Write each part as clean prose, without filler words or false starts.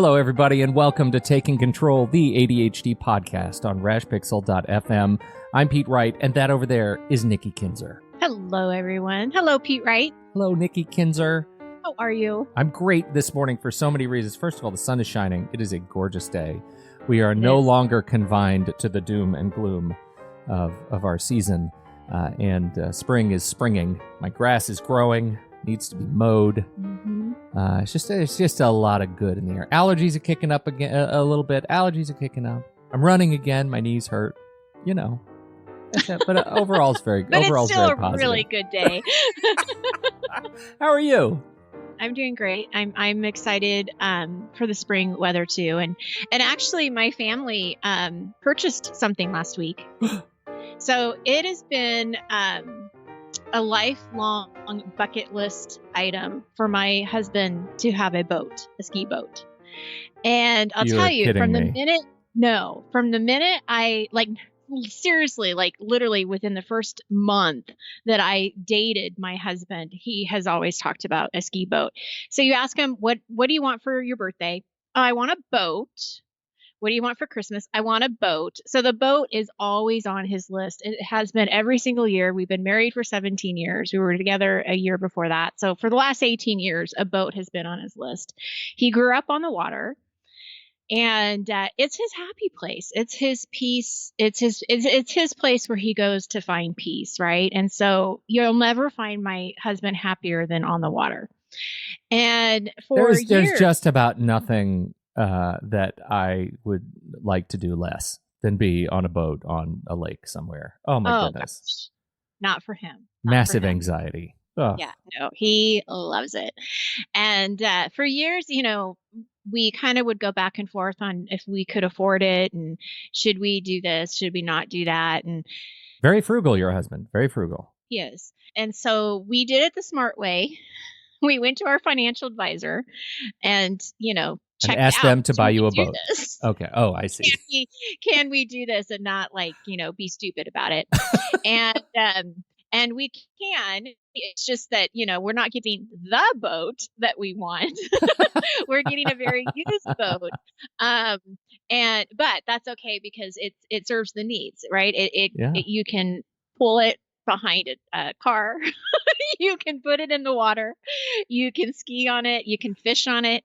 Hello, everybody, and welcome to Taking Control, the ADHD podcast on rashpixel.fm. I'm Pete Wright, and that over there is Nikki Kinzer. Hello, everyone. Hello, Pete Wright. Hello, Nikki Kinzer. How are you? I'm great this morning for so many reasons. First of all, the sun is shining. It is a gorgeous day. We are no longer confined to the doom and gloom of our season, and spring is springing. My grass is growing, needs to be mowed. Mm-hmm. It's just a lot of good in the air. Allergies are kicking up again a little bit. Allergies are kicking up. I'm running again. My knees hurt. You know. That's it. But overall, it's very. But overall, it's still very a positive. really good day. How are you? I'm doing great. I'm excited for the spring weather too, and actually, my family purchased something last week. So it has been a lifelong bucket list item for my husband to have a boat, a ski boat. And I'll tell you, from the minute I seriously, literally within the first month that I dated my husband, he has always talked about a ski boat. So you ask him, what do you want for your birthday? Oh, I want a boat. What do you want for Christmas? I want a boat. So the boat is always on his list. It has been every single year. We've been married for 17 years. We were together a year before that. So for the last 18 years, a boat has been on his list. He grew up on the water, and it's his happy place. It's his peace. It's his place where he goes to find peace, right? And so you'll never find my husband happier than on the water. And for years, there's just about nothing that I would like to do less than be on a boat on a lake somewhere. Oh my goodness. Gosh. Not for him. Massive anxiety. Oh. Yeah, no, he loves it. And for years, we kind of would go back and forth on if we could afford it and should we do this, should we not do that. And very frugal, your husband. Very frugal. He is. And so we did it the smart way. We went to our financial advisor and, checked and asked out, them to buy you a boat. This? Okay. Oh, I see. Can we do this and not be stupid about it? And we can. It's just that, we're not getting the boat that we want. We're getting a very used boat. But that's okay because it serves the needs, right? You can pull it behind a car. You can put it in the water. You can ski on it. You can fish on it.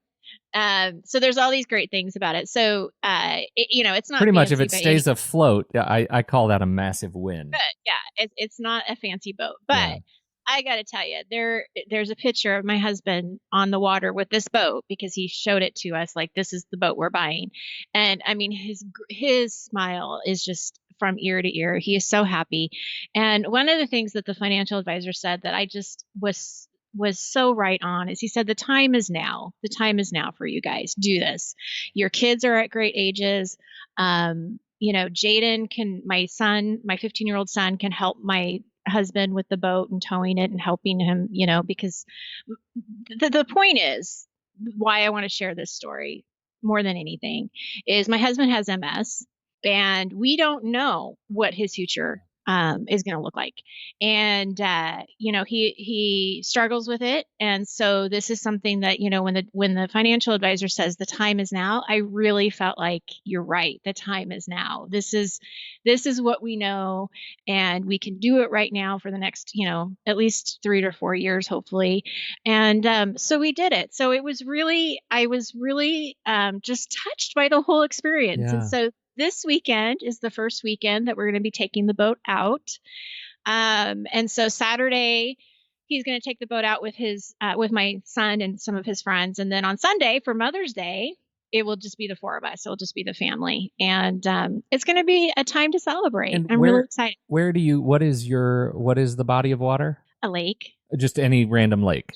So there's all these great things about it. So, it's not pretty much if it stays afloat. I call that a massive win. But yeah, it's not a fancy boat, but yeah. I got to tell you, there's a picture of my husband on the water with this boat because he showed it to us. Like, this is the boat we're buying. And I mean, his smile is just from ear to ear. He is so happy. And one of the things that the financial advisor said that I just was so right on is he said, the time is now. The time is now for you guys. Do this. Your kids are at great ages. Jaden my 15-year-old son can help my husband with the boat and towing it and helping him, because the point is why I want to share this story more than anything is my husband has MS and we don't know what his future is going to look like. And, he struggles with it. And so this is something that, when the financial advisor says the time is now, I really felt like you're right. The time is now. This is what we know, and we can do it right now for the next, at least 3 to 4 years, hopefully. And, so we did it. So I was really just touched by the whole experience. Yeah. And so this weekend is the first weekend that we're going to be taking the boat out. And so Saturday, he's going to take the boat out with with my son and some of his friends. And then on Sunday for Mother's Day, it will just be the 4 of us. It'll just be the family. And it's going to be a time to celebrate. I'm really excited. What is the body of water? A lake. Just any random lake.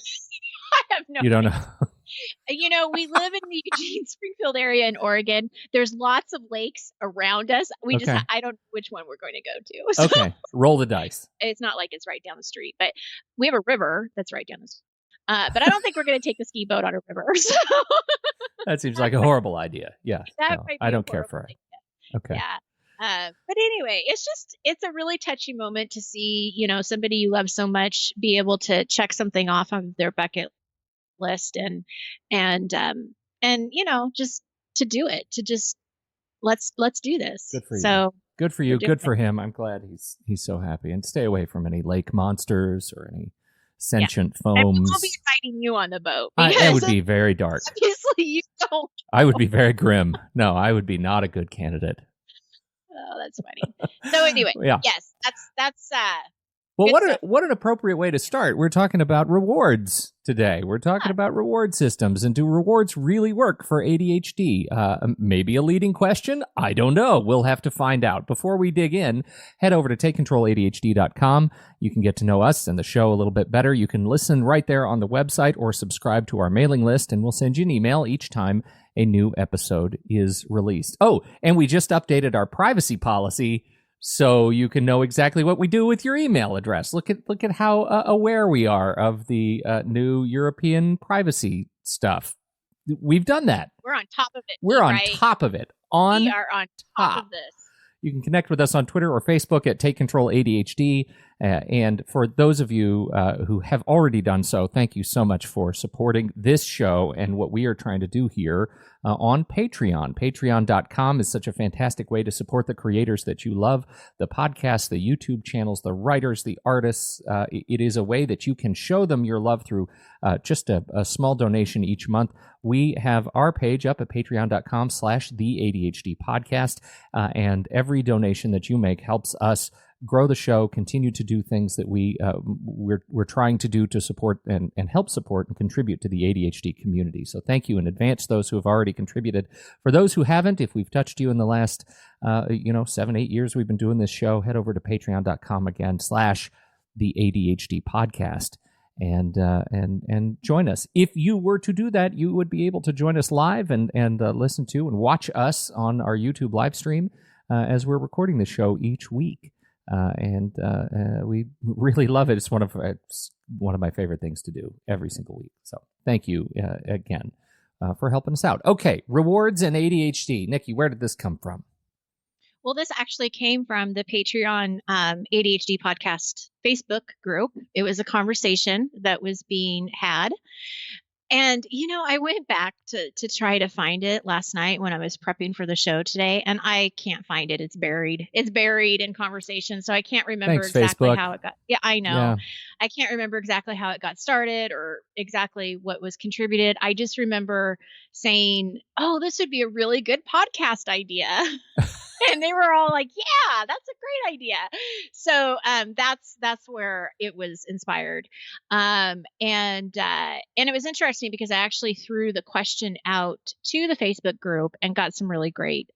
I have no idea. You don't know. We live in the Eugene Springfield area in Oregon. There's lots of lakes around us. I don't know which one we're going to go to. So okay. Roll the dice. It's not like it's right down the street, but we have a river that's right down the street. But I don't think we're going to take the ski boat on a river. So. That seems like a horrible idea. Yeah. I don't care for it. Idea. Okay. Yeah. But anyway, it's a really touchy moment to see, somebody you love so much be able to check something off of their bucket list and and, just to do it, to just let's do this. Good for you. So Good for you. Good for him. I'm glad he's so happy. And stay away from any lake monsters or any sentient foams. And we won't be inviting you on the boat. It would be very dark. Obviously, you don't. I would be very grim. No, I would be not a good candidate. Oh, that's funny. So anyway, yes, that's well, what an appropriate way to start. We're talking about rewards today. We're talking about reward systems, and do rewards really work for ADHD? Maybe a leading question. I don't know. We'll have to find out. Before we dig in, head over to takecontroladhd.com. You can get to know us and the show a little bit better. You can listen right there on the website or subscribe to our mailing list, and we'll send you an email each time a new episode is released. Oh, and we just updated our privacy policy, so you can know exactly what we do with your email address. Look at how aware we are of the new European privacy stuff. We've done that. We're on top of it. We're on top of it. We are on top of this. You can connect with us on Twitter or Facebook at Take Control ADHD. And for those of you who have already done so, thank you so much for supporting this show and what we are trying to do here on Patreon. Patreon.com is such a fantastic way to support the creators that you love, the podcasts, the YouTube channels, the writers, the artists. It is a way that you can show them your love through just a small donation each month. We have our page up at patreon.com/the ADHD podcast, and every donation that you make helps us grow the show, continue to do things that we're trying to do to support and help support and contribute to the ADHD community. So thank you in advance, those who have already contributed. For those who haven't, if we've touched you in the last 7-8 years we've been doing this show, head over to patreon.com again /the ADHD podcast and join us. If you were to do that, you would be able to join us live and listen to and watch us on our YouTube live stream as we're recording the show each week. We really love it. It's one of my favorite things to do every single week. So thank you again for helping us out. Okay, rewards and ADHD. Nikki, where did this come from? Well, this actually came from the Patreon ADHD podcast Facebook group. It was a conversation that was being had. And, I went back to try to find it last night when I was prepping for the show today, and I can't find it. It's buried. It's buried in conversation. So I can't remember exactly how it got. Yeah, I know. Yeah. I can't remember exactly how it got started or exactly what was contributed. I just remember saying, oh, this would be a really good podcast idea. And they were all like, yeah, that's a great idea. So that's where it was inspired. And it was interesting because I actually threw the question out to the Facebook group and got some really great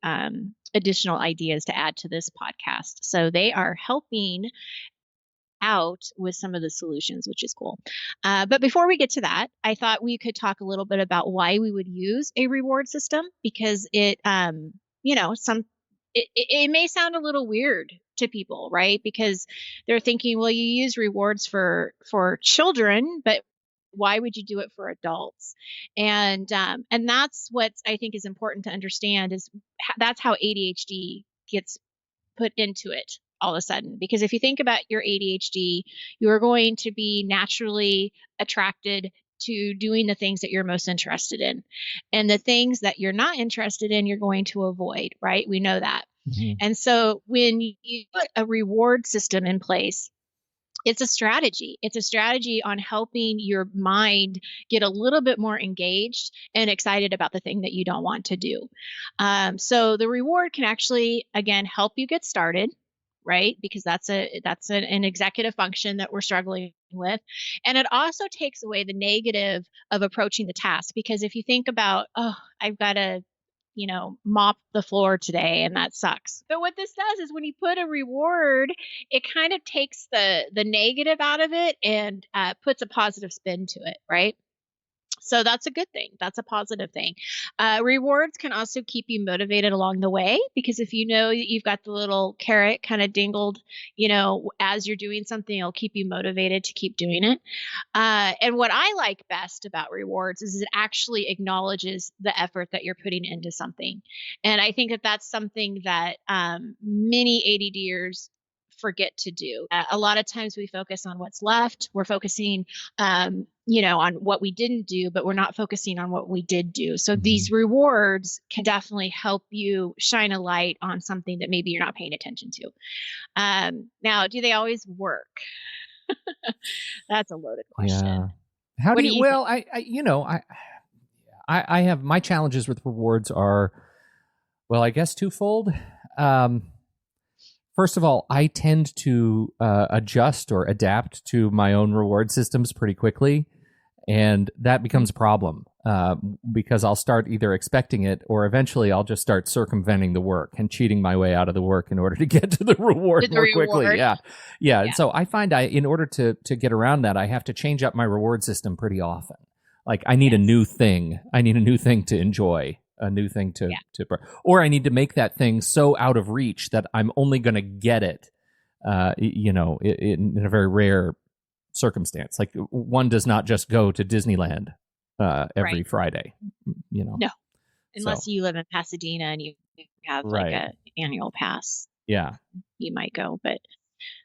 additional ideas to add to this podcast. So they are helping out with some of the solutions, which is cool. But before we get to that, I thought we could talk a little bit about why we would use a reward system, because it may sound a little weird to people, right? Because they're thinking, well, you use rewards for children, but why would you do it for adults? And that's what I think is important to understand, is that's how ADHD gets put into it all of a sudden. Because if you think about your ADHD, you are going to be naturally attracted to doing the things that you're most interested in. And the things that you're not interested in, you're going to avoid, right? We know that. Mm-hmm. And so when you put a reward system in place, it's a strategy. It's a strategy on helping your mind get a little bit more engaged and excited about the thing that you don't want to do. So the reward can actually, again, help you get started, right? Because that's an executive function that we're struggling with. And it also takes away the negative of approaching the task. Because if you think about, oh, I've got to mop the floor today, and that sucks. But what this does is when you put a reward, it kind of takes the negative out of it and puts a positive spin to it, right? So that's a good thing. That's a positive thing. Rewards can also keep you motivated along the way, because if you know you've got the little carrot kind of dingled, as you're doing something, it'll keep you motivated to keep doing it. And what I like best about rewards is it actually acknowledges the effort that you're putting into something. And I think that that's something that many ADDers forget to do. A lot of times we focus on what's left. We're focusing, on what we didn't do, but we're not focusing on what we did do. So these rewards can definitely help you shine a light on something that maybe you're not paying attention to. Now, do they always work? That's a loaded question. Yeah. How do you, think? well, I have, my challenges with rewards are, well, I guess twofold. First of all, I tend to adjust or adapt to my own reward systems pretty quickly. And that becomes a problem because I'll start either expecting it or eventually I'll just start circumventing the work and cheating my way out of the work in order to get to the reward quickly. Yeah. And so I find in order to get around that, I have to change up my reward system pretty often. Like I need a new thing. I need a new thing to enjoy, a new thing to or I need to make that thing so out of reach that I'm only going to get it, in a very rare circumstance. Like one does not just go to Disneyland every Friday, No, unless you live in Pasadena and you have like an annual pass. Yeah, you might go, but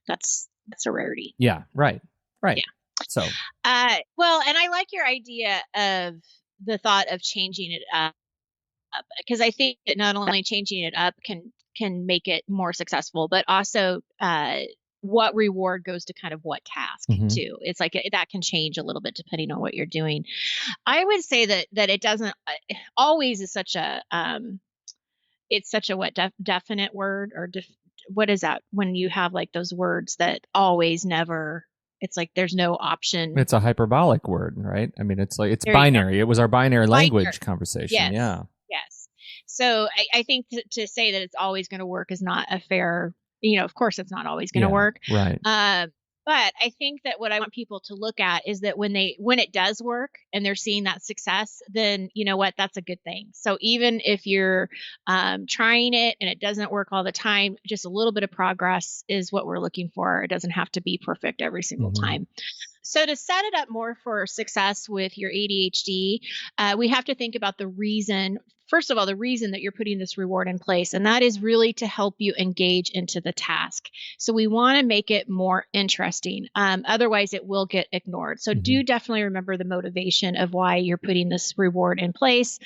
that's a rarity. Yeah, right. Yeah. So, well, and I like your idea of the thought of changing it up, because I think that not only changing it up can make it more successful, but also what reward goes to kind of what task too. It's like that can change a little bit depending on what you're doing. I would say that it doesn't always is such a it's such a definite word, or what is that when you have like those words that always never. It's like there's no option. It's a hyperbolic word, right? I mean, it's like it's binary. It was our binary language conversation. Yes. So I think to say that it's always going to work is not a fair. Of course, it's not always going to work. Right. But I think that what I want people to look at is that when it does work and they're seeing that success, then you know what, that's a good thing. So even if you're trying it and it doesn't work all the time, just a little bit of progress is what we're looking for. It doesn't have to be perfect every single time. So to set it up more for success with your ADHD, we have to think about the reason. First of all, the reason that you're putting this reward in place, and that is really to help you engage into the task. So we want to make it more interesting. Otherwise, it will get ignored. So do definitely remember the motivation of why you're putting this reward in place.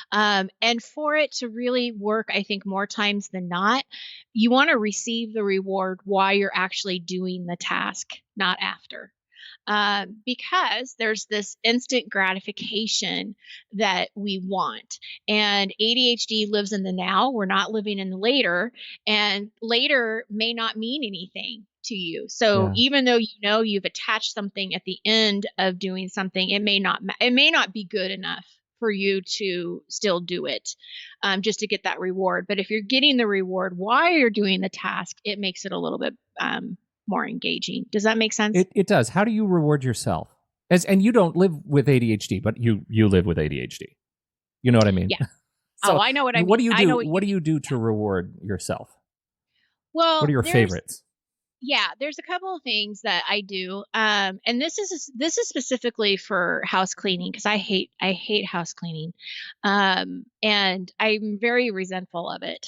And for it to really work, I think more times than not, you want to receive the reward while you're actually doing the task, not after. Because there's this instant gratification that we want. And ADHD lives in the now. We're not living in the later, and later may not mean anything to you. So even though you've attached something at the end of doing something, it may not be good enough for you to still do it, just to get that reward. But if you're getting the reward while you're doing the task, it makes it a little bit more engaging. Does that make sense? It does. How do you reward yourself? And you don't live with ADHD, but you live with ADHD. You know what I mean? Yeah. So I know what I mean. What do you do? What do you do to reward yourself? Well, what are your favorites? Yeah, there's a couple of things that I do, and this is specifically for house cleaning, because I hate house cleaning, and I'm very resentful of it.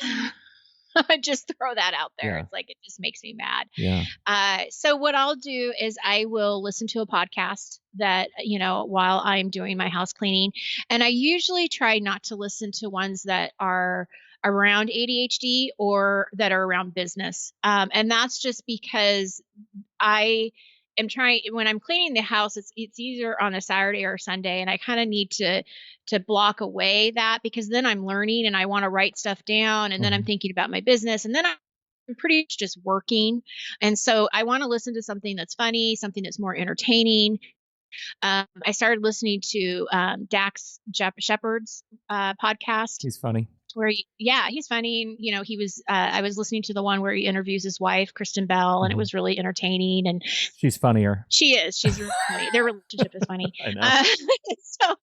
Just throw that out there. Yeah. It's like, it just makes me mad. Yeah. So what I'll do is I will listen to a podcast that, while I'm doing my house cleaning. And I usually try not to listen to ones that are around ADHD or that are around business. And that's just because I am trying, when I'm cleaning the house, it's either on a Saturday or a Sunday, and I kind of need to block away that, because then I'm learning and I want to write stuff down, and then I'm thinking about my business, and then I'm pretty much just working. And so I want to listen to something that's funny, something that's more entertaining. I started listening to Dax Shepard's podcast. He's funny. He's funny. He was, I was listening to the one where he interviews his wife, Kristen Bell, and it was really entertaining. And she's funnier. She is. She's really funny. Their relationship is funny. I know. So,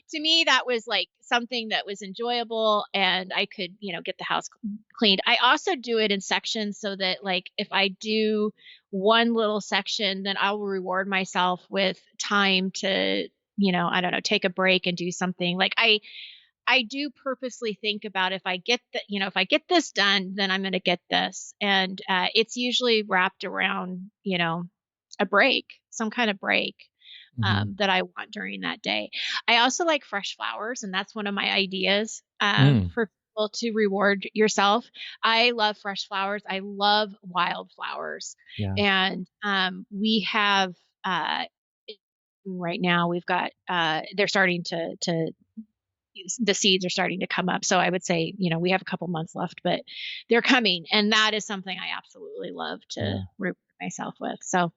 to me, that was like something that was enjoyable, and I could, get the house cleaned. I also do it in sections, so that like, if I do one little section, then I will reward myself with time to, I don't know, take a break and do something. Like I do purposely think about, if I get this done, then I'm going to get this. And it's usually wrapped around, a break, some kind of break. that I want during that day. I also like fresh flowers, and that's one of my ideas Mm. for people to reward yourself. I love fresh flowers. I love wildflowers, Yeah. and we have uh, right now we've got they're starting to the seeds are starting to come up. So I would say, we have a couple months left, but they're coming. And that is something I absolutely love to Yeah. reward myself with. So,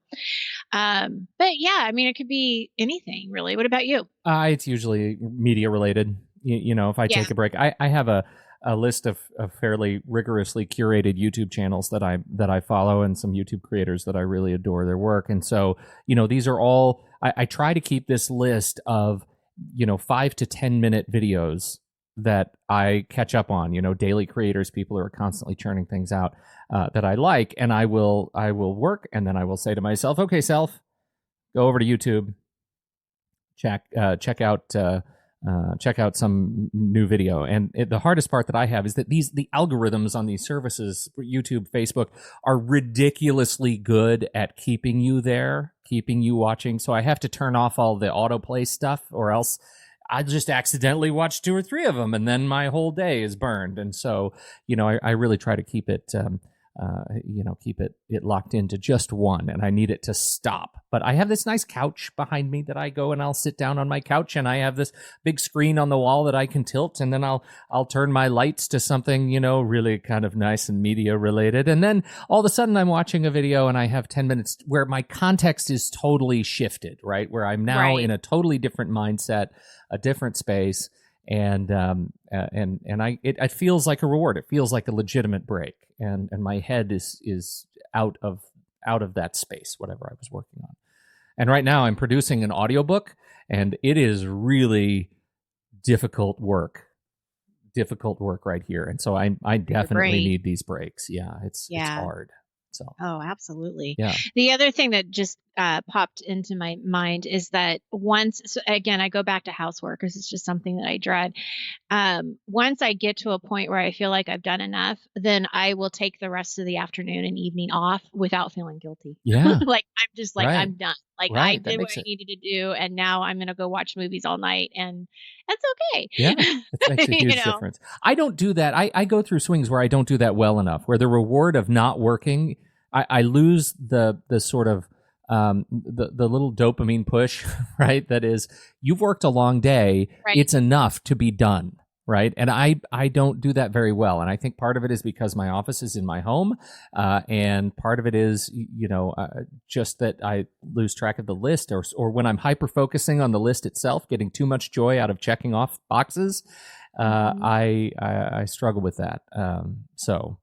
but yeah, I mean, it could be anything really. What about you? It's usually media related. If I Yeah. take a break, I have a list of fairly rigorously curated YouTube channels that I follow, and some YouTube creators that I really adore their work. And so, these are all, I try to keep this list of, 5 to 10 minute videos that I catch up on, daily creators, people who are constantly churning things out, that I like. And I will work, and then I will say to myself, okay, self, go over to YouTube, check out some new video. And the hardest part that I have is that the algorithms on these services, YouTube, Facebook, are ridiculously good at keeping you there, keeping you watching. So I have to turn off all the autoplay stuff, or else I just accidentally watch 2 or 3 of them, and then my whole day is burned. And so, I really try to keep it, keep it locked into just one, and I need it to stop. But I have this nice couch behind me that I go and I'll sit down on my couch, and I have this big screen on the wall that I can tilt, and then I'll turn my lights to something, really kind of nice and media related. And then all of a sudden I'm watching a video and I have 10 minutes where my context is totally shifted, right? Where I'm now in a totally different mindset, a different space. And it feels like a reward. It feels like a legitimate break, and my head is out of that space, whatever I was working on. And right now I'm producing an audiobook, and it is really difficult work right here. And so I definitely need these breaks. Yeah, it's hard. So. Oh, absolutely. Yeah. The other thing that just popped into my mind is that again, I go back to housework because it's just something that I dread. Once I get to a point where I feel like I've done enough, then I will take the rest of the afternoon and evening off without feeling guilty. Yeah. Like I'm just like, I'm done. Like I did what I needed to do, and now I'm going to go watch movies all night, and that's okay. Yeah, it makes a huge difference. I don't do that. I go through swings where I don't do that well enough, where the reward of not working, I lose the sort of the little dopamine push, right? That is, you've worked a long day. Right. It's enough to be done. Right. And I don't do that very well. And I think part of it is because my office is in my home. And part of it is, just that I lose track of the list, or when I'm hyper focusing on the list itself, getting too much joy out of checking off boxes. I struggle with that. So,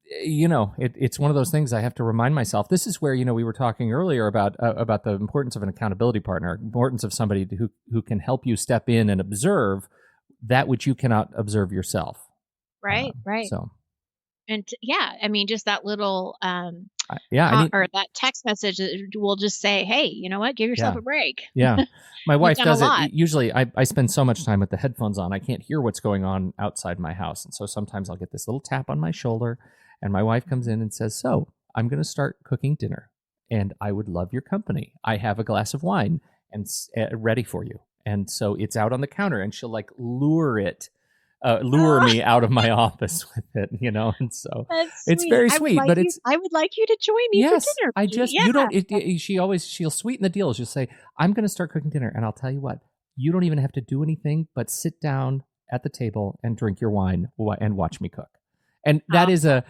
it's one of those things I have to remind myself. This is where, we were talking earlier about the importance of an accountability partner, importance of somebody who can help you step in and observe that which you cannot observe yourself. Right. So, and I mean, just that little, or that text message will just say, hey, you know what? Give yourself a break. Yeah. My wife does it. Usually I spend so much time with the headphones on, I can't hear what's going on outside my house. And so sometimes I'll get this little tap on my shoulder, and my wife comes in and says, so I'm going to start cooking dinner, and I would love your company. I have a glass of wine and ready for you. And so it's out on the counter, and she'll like lure me out of my office with it, and so it's very sweet. But I would like you to join me for dinner. You don't. She'll sweeten the deal. She'll say, I'm going to start cooking dinner, and I'll tell you what, you don't even have to do anything but sit down at the table and drink your wine and watch me cook. And that is a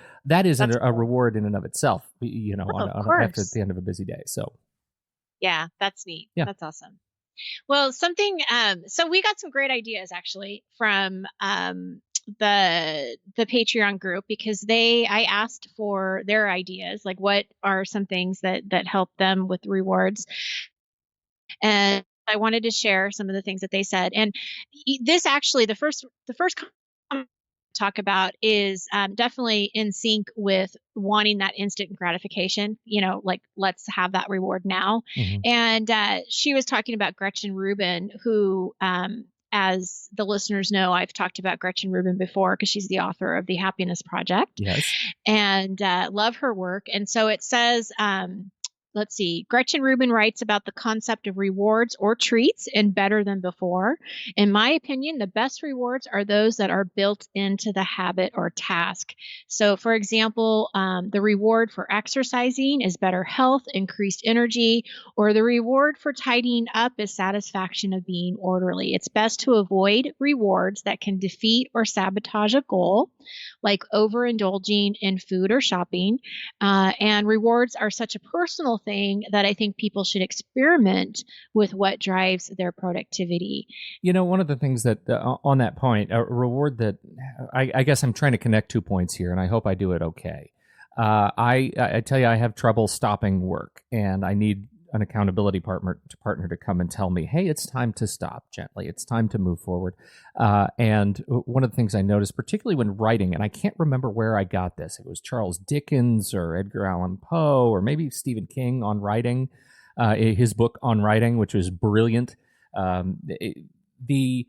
reward in and of itself, after the end of a busy day. So yeah, that's neat. Yeah. That's awesome. Well, so we got some great ideas actually from the Patreon group, because I asked for their ideas, like what are some things that help them with rewards, and I wanted to share some of the things that they said. And this actually, the first talk about is definitely in sync with wanting that instant gratification, like let's have that reward now. Mm-hmm. And she was talking about Gretchen Rubin, who, as the listeners know, I've talked about Gretchen Rubin before because she's the author of The Happiness Project. Yes. And love her work. And so it says, let's see. Gretchen Rubin writes about the concept of rewards or treats in Better Than Before. In my opinion, the best rewards are those that are built into the habit or task. So, for example, the reward for exercising is better health, increased energy, or the reward for tidying up is satisfaction of being orderly. It's best to avoid rewards that can defeat or sabotage a goal, like overindulging in food or shopping. And rewards are such a personal thing that I think people should experiment with what drives their productivity. One of the things that on that point, a reward that I guess I'm trying to connect 2 points here, and I hope I do it okay. I tell you, I have trouble stopping work, and I need an accountability partner to come and tell me, hey, it's time to stop gently. It's time to move forward. And one of the things I noticed, particularly when writing, and I can't remember where I got this. It was Charles Dickens or Edgar Allan Poe or maybe Stephen King on writing, his book on writing, which was brilliant. The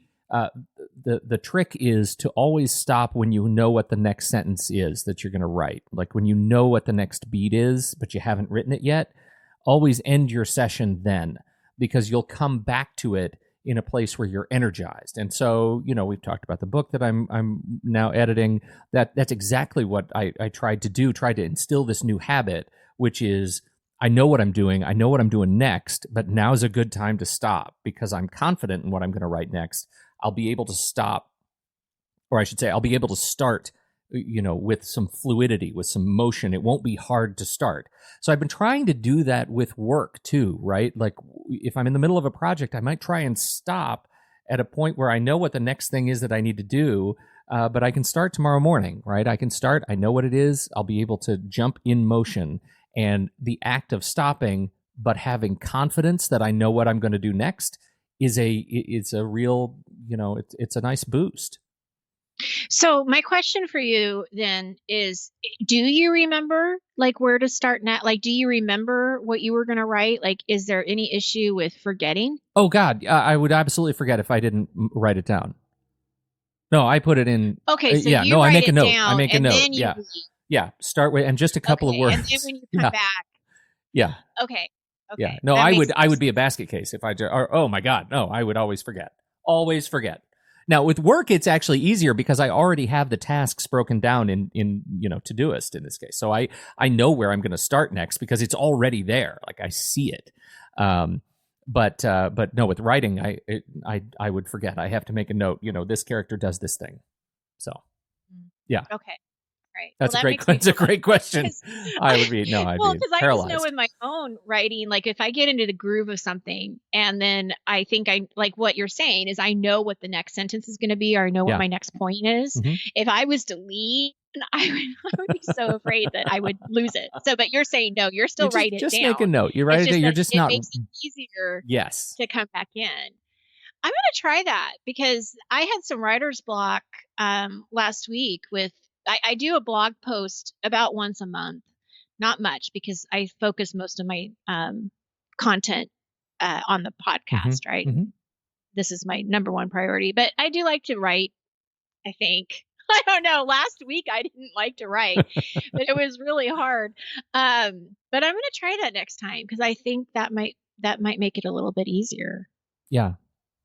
trick is to always stop when you know what the next sentence is that you're going to write. Like when you know what the next beat is, but you haven't written it yet, always end your session then, because you'll come back to it in a place where you're energized. And so, we've talked about the book that I'm now editing. That's exactly what I tried to do, tried to instill this new habit, which is I know what I'm doing. I know what I'm doing next, but now's a good time to stop because I'm confident in what I'm going to write next. I'll be able to stop, or I should say, I'll be able to start, with some fluidity, with some motion. It won't be hard to start. So I've been trying to do that with work too, right? Like if I'm in the middle of a project, I might try and stop at a point where I know what the next thing is that I need to do, but I can start tomorrow morning, right? I can start, I know what it is. I'll be able to jump in motion. And the act of stopping, but having confidence that I know what I'm going to do next it's a real, it's a nice boost. So my question for you then is, do you remember like where to start now? Like, do you remember what you were going to write? Like, is there any issue with forgetting? Oh God, I would absolutely forget if I didn't write it down. No, I put it in. Okay. So yeah, you no, write I make a it note. down, I make a and note. then you Yeah. read. Yeah. Start with, and just a couple of words. And then when you come back. Yeah. Okay. Yeah. No, I would be a basket case if oh my God, no, I would always forget. Always forget. Now with work, it's actually easier because I already have the tasks broken down in Todoist in this case. So I know where I'm going to start next because it's already there. Like I see it. But no, with writing, I would forget. I have to make a note. This character does this thing. So, yeah. Okay. Right. That's a great question. I would be because I paralyzed. just know in my own writing, like if I get into the groove of something and then I think I like what you're saying is I know what the next sentence is going to be, or I know what my next point is. Mm-hmm. If I was to leave, I would be so afraid that I would lose it. So, but you're saying no, you're still writing it down. Just make a note. You write it down. You're just not. It makes it easier. Yes. To come back in. I'm going to try that because I had some writer's block last week with. I do a blog post about once a month, not much because I focus most of my content on the podcast, mm-hmm. right? Mm-hmm. This is my number one priority, but I do like to write, I think. I don't know. Last week I didn't like to write, but it was really hard. But I'm going to try that next time because I think that might make it a little bit easier. Yeah.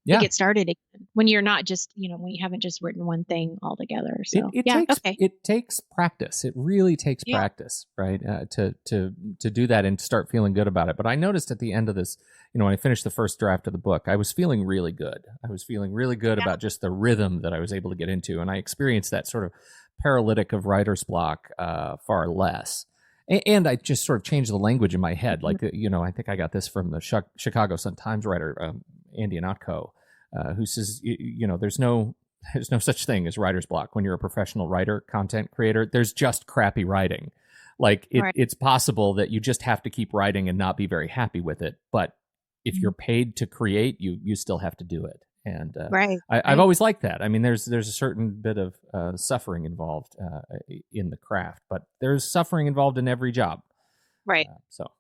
To get started again when you're not just, when you haven't just written one thing all together. So it takes practice. It really takes practice, right? To do that and start feeling good about it. But I noticed at the end of this, when I finished the first draft of the book, I was feeling really good. I was feeling really good about just the rhythm that I was able to get into. And I experienced that sort of paralytic of writer's block far less. And I just sort of changed the language in my head. Like, I think I got this from the Chicago Sun-Times writer, Andy Anatko, who says, there's no such thing as writer's block when you're a professional writer, content creator. There's just crappy writing. Like it's possible that you just have to keep writing and not be very happy with it. But if you're paid to create, you still have to do it. And I've always liked that. I mean, there's a certain bit of suffering involved in the craft, but there's suffering involved in every job. Right. So.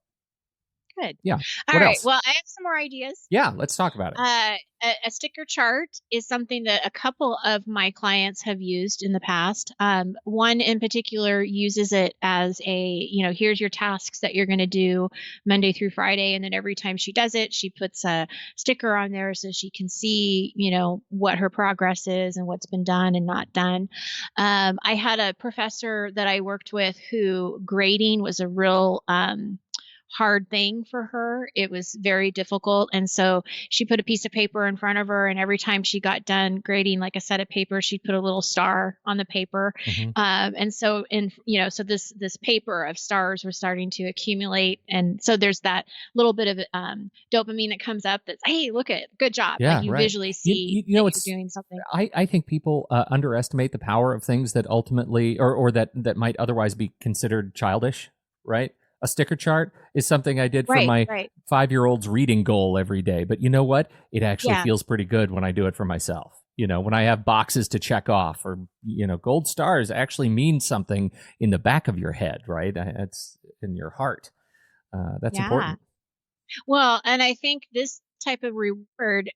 Good. Yeah. All What right. else? Well, I have some more ideas. Yeah, let's talk about it. A sticker chart is something that a couple of my clients have used in the past. One in particular uses it as here's your tasks that you're going to do Monday through Friday. And then every time she does it, she puts a sticker on there so she can see, what her progress is and what's been done and not done. I had a professor that I worked with who grading was a real, hard thing for her. It was very difficult. And so she put a piece of paper in front of her, and every time she got done grading like a set of paper, she'd put a little star on the paper. And so so this paper of stars was starting to accumulate. And so there's that little bit of dopamine that comes up that's, hey, look at, good job. Yeah, like you right. visually see you know, that you're doing something. I think people underestimate the power of things that ultimately, or that might otherwise be considered childish, right? A sticker chart is something I did for my 5-year-old's reading goal every day. But you know what? It actually feels pretty good when I do it for myself. When I have boxes to check off, or, gold stars actually mean something in the back of your head, right? It's in your heart. That's important. Well, and I think this type of reward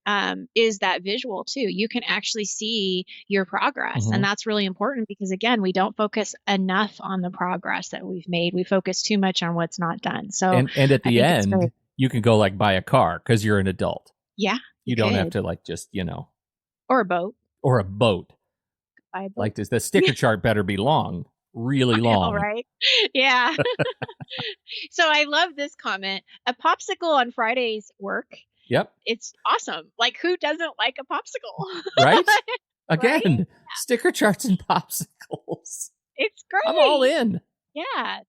is that visual too. You can actually see your progress. And that's really important because, again, we don't focus enough on the progress that we've made. We focus too much on what's not done. So, and at the end, you can go buy a car because you're an adult. Yeah. You don't have to just, or a boat. Or a boat. Buy a boat. Like this, the sticker chart better be long. Really long. All right. Yeah. So I love this comment. A popsicle on Fridays work. Yep. It's awesome. Like, who doesn't like a popsicle? Right? Again, sticker charts and popsicles. It's great. I'm all in. Yeah.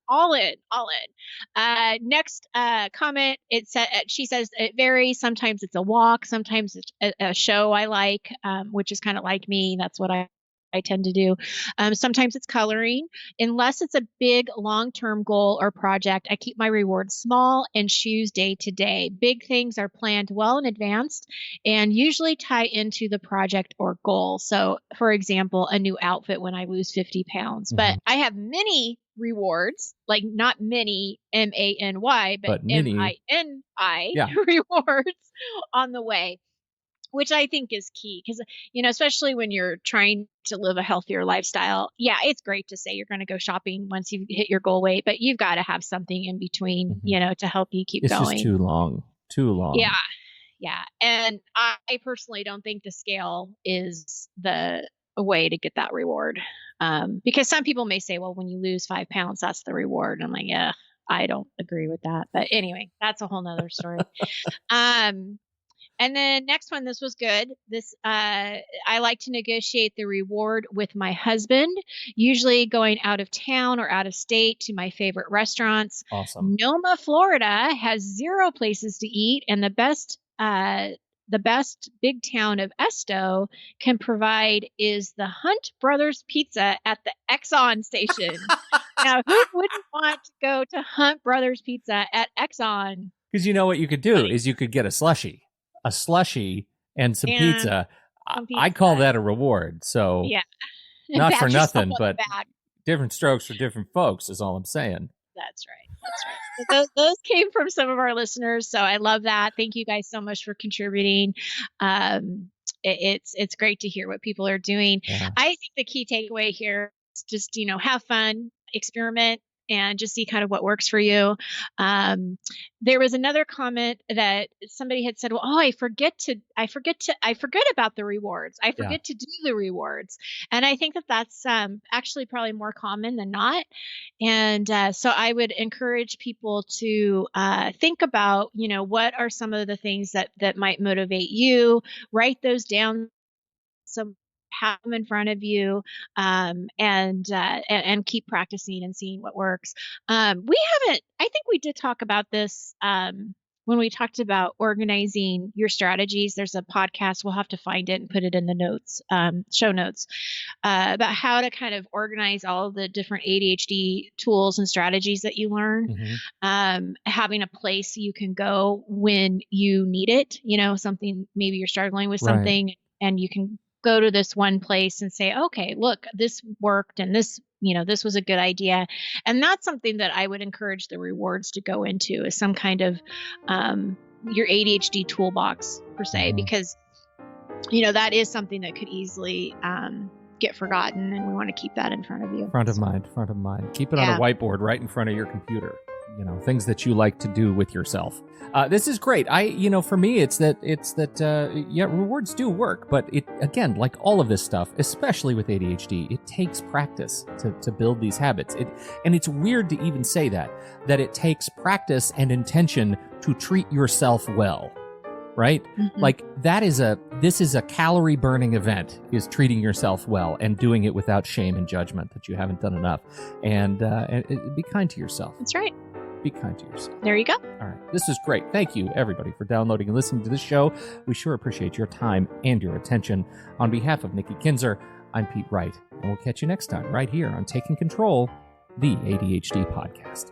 All in. Next comment, she says it varies. Sometimes it's a walk. Sometimes it's a show I like, which is kind of like me. That's what I tend to do. Sometimes it's coloring. Unless it's a big long-term goal or project, I keep my rewards small and choose day to day. Big things are planned well in advance and usually tie into the project or goal. So, for example, a new outfit when I lose 50 pounds. But I have many rewards, like not many MANY, but MINI rewards on the way, which I think is key because, especially when you're trying to live a healthier lifestyle. Yeah, it's great to say you're going to go shopping once you hit your goal weight, but you've got to have something in between, to help you keep going. It's just too long. Yeah. And I personally don't think the scale is the way to get that reward. Because some people may say, well, when you lose 5 pounds, that's the reward. And I'm like, yeah, I don't agree with that. But anyway, that's a whole nother story. And then next one, this was good. I like to negotiate the reward with my husband, usually going out of town or out of state to my favorite restaurants. Awesome. Noma, Florida has 0 places to eat, and the best big town of Esto can provide is the Hunt Brothers Pizza at the Exxon station. Now, who wouldn't want to go to Hunt Brothers Pizza at Exxon? Because you know what you could do is you could get a slushie and some pizza. I call that a reward. So not for nothing, but different strokes for different folks is all I'm saying. That's right. Those came from some of our listeners, so I love that. Thank you guys so much for contributing. It's great to hear what people are doing. Yeah. I think the key takeaway here is just have fun, experiment, and just see kind of what works for you. There was another comment that somebody had said, well, I forget about the rewards. I forget to do the rewards. And I think that that's actually probably more common than not. And so I would encourage people to think about, what are some of the things that might motivate you, write those down, have them in front of you, and keep practicing and seeing what works. I think we did talk about this when we talked about organizing your strategies. There's a podcast, we'll have to find it and put it in the notes, show notes, about how to kind of organize all of the different ADHD tools and strategies that you learn. Having a place you can go when you need it, something, maybe you're struggling with something and you can go to this one place and say, okay, look, this worked and this this was a good idea. And that's something that I would encourage the rewards to go into, is some kind of your ADHD toolbox per se, because, that is something that could easily get forgotten, and we want to keep that in front of you. Front of mind. Keep it on a whiteboard right in front of your computer. Things that you like to do with yourself. This is great. For me, it's that rewards do work, but it, again, like all of this stuff, especially with ADHD, it takes practice to build these habits. And it's weird to even say that it takes practice and intention to treat yourself well, right? Like this is a calorie burning event, is treating yourself well and doing it without shame and judgment that you haven't done enough. And be kind to yourself. That's right. Be kind to yourself. There you go. All right. This is great. Thank you, everybody, for downloading and listening to this show. We sure appreciate your time and your attention. On behalf of Nikki Kinzer, I'm Pete Wright, and we'll catch you next time right here on Taking Control, the ADHD podcast.